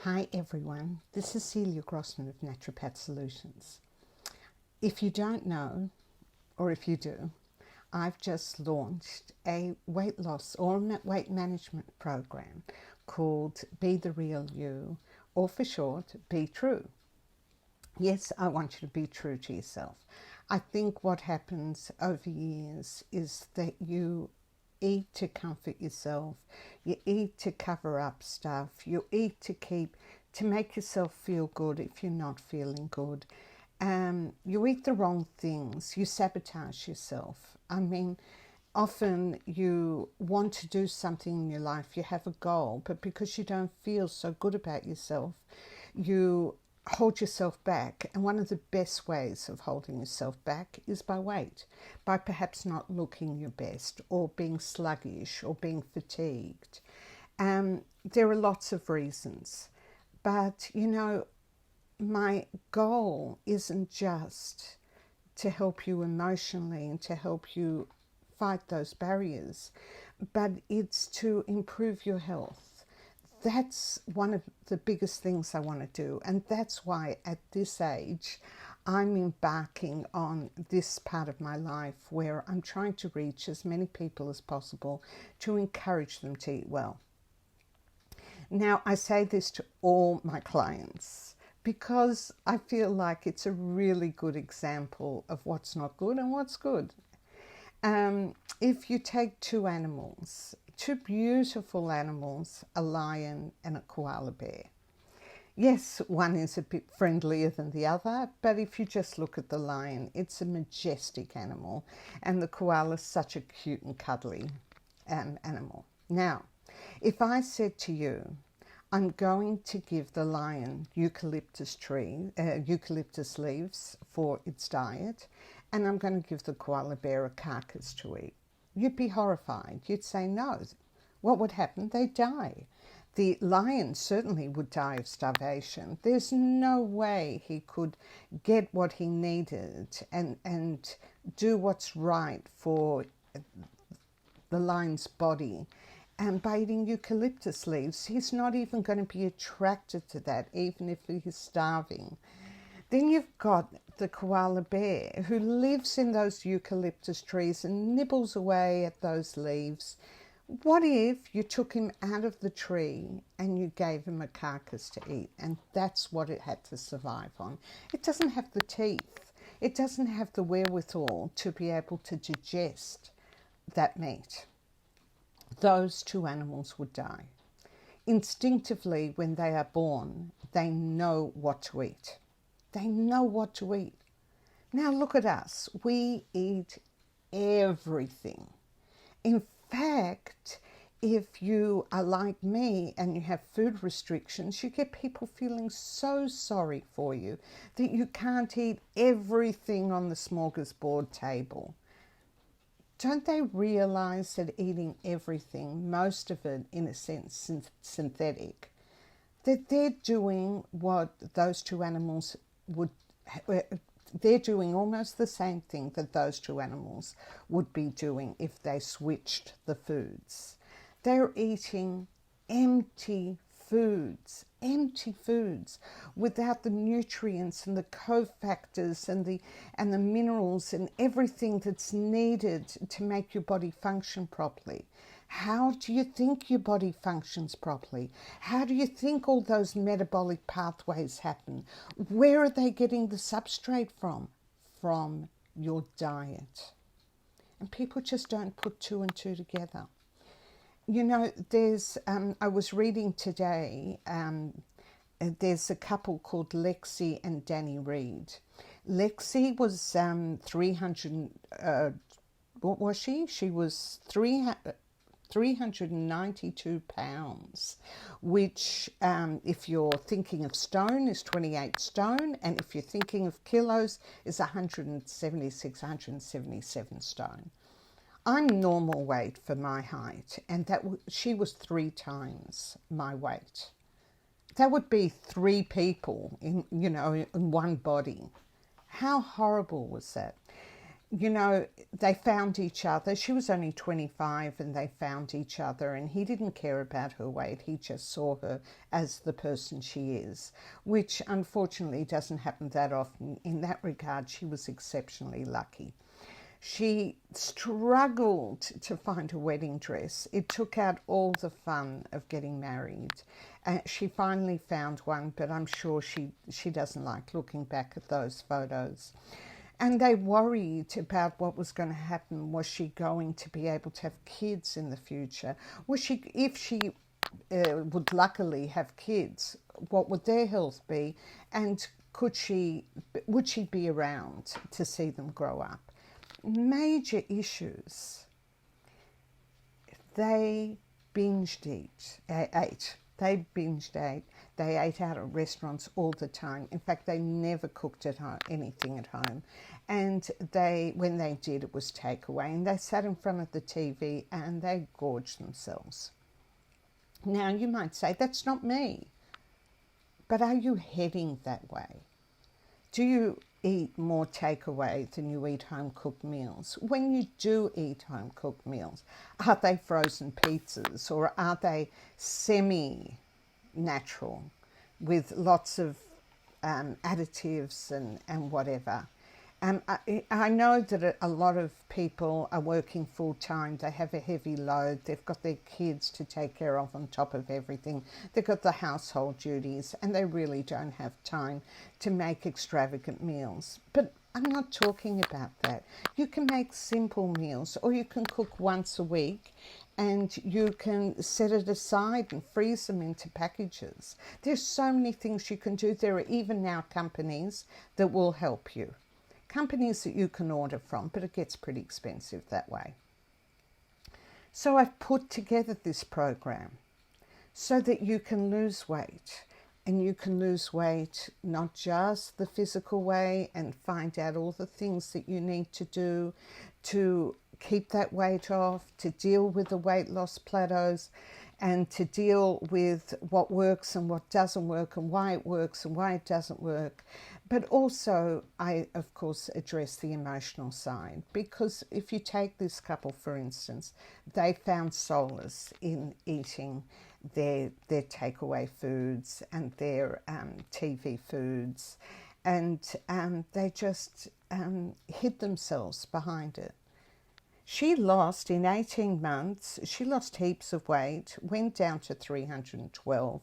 Hi everyone, this is Celia Grossman of Naturopath Solutions. If you don't know, or if you do, I've just launched a weight loss or weight management program called Be the Real You, or for short, Be True. Yes, I want you to be true to yourself. I think what happens over years is that you eat to comfort yourself, you eat to cover up stuff, you eat to make yourself feel good if you're not feeling good. You eat the wrong things, you sabotage yourself. I mean, often you want to do something in your life, you have a goal, but because you don't feel so good about yourself, you hold yourself back. And one of the best ways of holding yourself back is by weight, by perhaps not looking your best, or being sluggish, or being fatigued. There are lots of reasons, but my goal isn't just to help you emotionally and to help you fight those barriers, but it's to improve your health. That's one of the biggest things I want to do, and that's why at this age I'm embarking on this part of my life where I'm trying to reach as many people as possible to encourage them to eat well. Now, I say this to all my clients because I feel like it's a really good example of what's not good and what's good. If you take two animals, two beautiful animals, a lion and a koala bear. Yes, one is a bit friendlier than the other, but if you just look at the lion, it's a majestic animal, and the koala is such a cute and cuddly animal. Now, if I said to you, I'm going to give the lion eucalyptus leaves for its diet, and I'm going to give the koala bear a carcass to eat, you'd be horrified. You'd say no. What would happen? They'd die. The lion certainly would die of starvation. There's no way he could get what he needed and do what's right for the lion's body. And by eating eucalyptus leaves, he's not even going to be attracted to that, even if he's starving. Then you've got the koala bear who lives in those eucalyptus trees and nibbles away at those leaves. What if you took him out of the tree and you gave him a carcass to eat? And that's what it had to survive on. It doesn't have the teeth. It doesn't have the wherewithal to be able to digest that meat. Those two animals would die. Instinctively, when they are born, they know what to eat. They know what to eat. Now look at us. We eat everything. In fact, if you are like me and you have food restrictions, you get people feeling so sorry for you that you can't eat everything on the smorgasbord table. Don't they realize that eating everything, most of it in a sense synthetic, that they're doing what those two animals would, they're doing almost the same thing that those two animals would be doing if they switched the foods. They're eating empty foods without the nutrients and the cofactors and the minerals and everything that's needed to make your body function properly. How do you think your body functions properly? How do you think all those metabolic pathways happen? Where are they getting the substrate from? From your diet. And people just don't put two and two together. You know, I was reading today, there's a couple called Lexi and Danny Reed. Lexi was 300, what was she? She was 392 pounds, which if you're thinking of stone is 28 stone, and if you're thinking of kilos is 176, 177 stone. I'm normal weight for my height, and she was 3 times my weight. That would be 3 people in one body. How horrible was that? you know, they found each other. She was only 25 and they found each other, and he didn't care about her weight. He just saw her as the person she is, which unfortunately doesn't happen that often. In that regard, she was exceptionally lucky. She struggled to find a wedding dress. It took out all the fun of getting married. She finally found one, but I'm sure she doesn't like looking back at those photos. And they worried about what was going to happen. Was she going to be able to have kids in the future? Was she, if she would luckily have kids, what would their health be? And would she be around to see them grow up? Major issues. They binged ate. They binged ate. They ate out at restaurants all the time. In fact, they never cooked at home, anything at home. And when they did, it was takeaway. And they sat in front of the TV and they gorged themselves. Now, you might say, that's not me. But are you heading that way? Do you eat more takeaway than you eat home-cooked meals? When you do eat home-cooked meals, are they frozen pizzas or are they semi-natural with lots of additives and whatever? I know that a lot of people are working full-time. They have a heavy load. They've got their kids to take care of on top of everything. They've got the household duties, and they really don't have time to make extravagant meals. But I'm not talking about that. You can make simple meals, or you can cook once a week, and you can set it aside and freeze them into packages. There's so many things you can do. There are even now companies that will help you. Companies that you can order from, but it gets pretty expensive that way. So I've put together this program so that you can lose weight, and you can lose weight not just the physical way and find out all the things that you need to do to keep that weight off, to deal with the weight loss plateaus, and to deal with what works and what doesn't work and why it works and why it doesn't work. But also, I, of course, address the emotional side, because if you take this couple, for instance, they found solace in eating their takeaway foods and their TV foods, and they just hid themselves behind it. She lost, in 18 months, she lost heaps of weight, went down to 312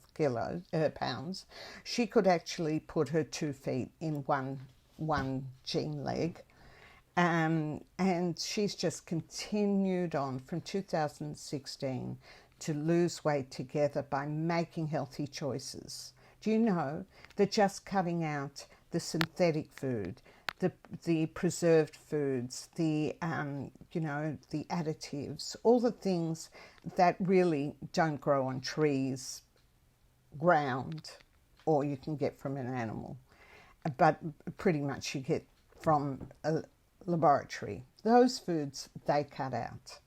pounds. She could actually put her 2 feet in one jean leg. And she's just continued on from 2016 to lose weight together by making healthy choices. Do you know that just cutting out the synthetic food, the preserved foods, the the additives, all the things that really don't grow on trees, ground, or you can get from an animal, but pretty much you get from a laboratory. Those foods they cut out.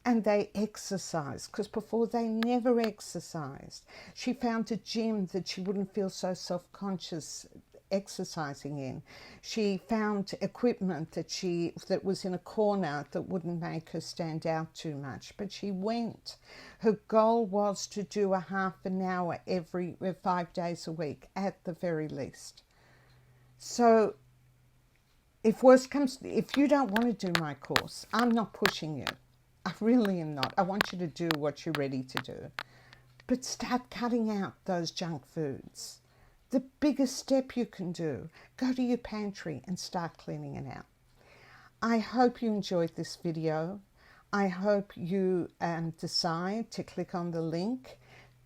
And they exercise, because before they never exercised. She found a gym that she wouldn't feel so self-conscious exercising in. She found equipment that was in a corner that wouldn't make her stand out too much, but she went. Her goal was to do a half an hour every 5 days a week at the very least. So if worst comes, if you don't want to do my course, I'm not pushing you. I really am not. I want you to do what you're ready to do. But start cutting out those junk foods. The biggest step you can do, go to your pantry and start cleaning it out. I hope you enjoyed this video. I hope you decide to click on the link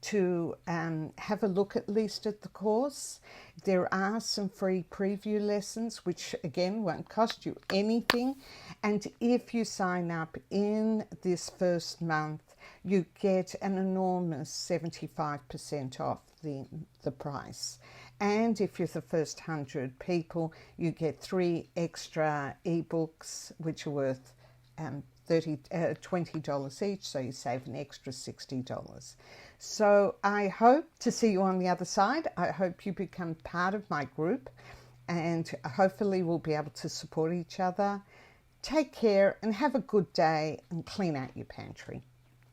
to have a look at least at the course. There are some free preview lessons, which again won't cost you anything. And if you sign up in this first month, you get an enormous 75% off the price. And if you're the first 100 people, you get 3 extra ebooks, which are worth $20 each, so you save an extra $60. So I hope to see you on the other side. I hope you become part of my group, and hopefully we'll be able to support each other. Take care and have a good day and clean out your pantry.